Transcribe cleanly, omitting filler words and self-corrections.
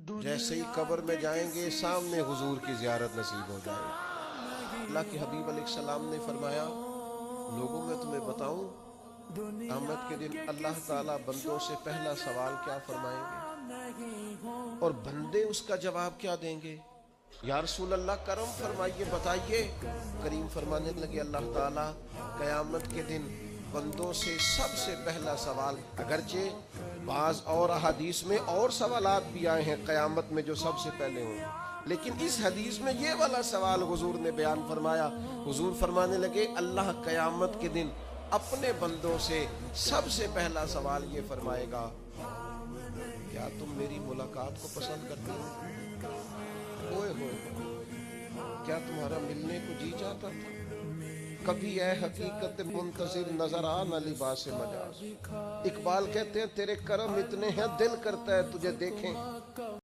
جیسے ہی قبر میں جائیں گے سامنے حضور کی زیارت نصیب ہو جائے گی۔ اللہ کے حبیب علیہ السلام نے فرمایا لوگوں میں تمہیں بتاؤں قیامت کے دن اللہ تعالیٰ بندوں سے پہلا سوال کیا فرمائیں گے اور بندے اس کا جواب کیا دیں گے؟ یا رسول اللہ کرم فرمائیے بتائیے۔ کریم فرمانے لگے اللہ تعالیٰ قیامت کے دن بندوں سے سب سے پہلا سوال، اگرچہ بعض اور احادیث میں اور سوالات بھی آئے ہیں قیامت میں جو سب سے پہلے ہوں، لیکن اس حدیث میں یہ والا سوال حضور نے بیان فرمایا۔ حضور فرمانے لگے اللہ قیامت کے دن اپنے بندوں سے سب سے پہلا سوال یہ فرمائے گا کیا تم میری ملاقات کو پسند کرتے ہو؟ ہوئے کیا تمہارا ملنے کو جی چاہتا تھا؟ کبھی اے حقیقت منتظر نظر آ نہ لباس مجاز۔ اقبال کہتے ہیں تیرے کرم اتنے ہیں دل کرتا ہے تجھے دیکھیں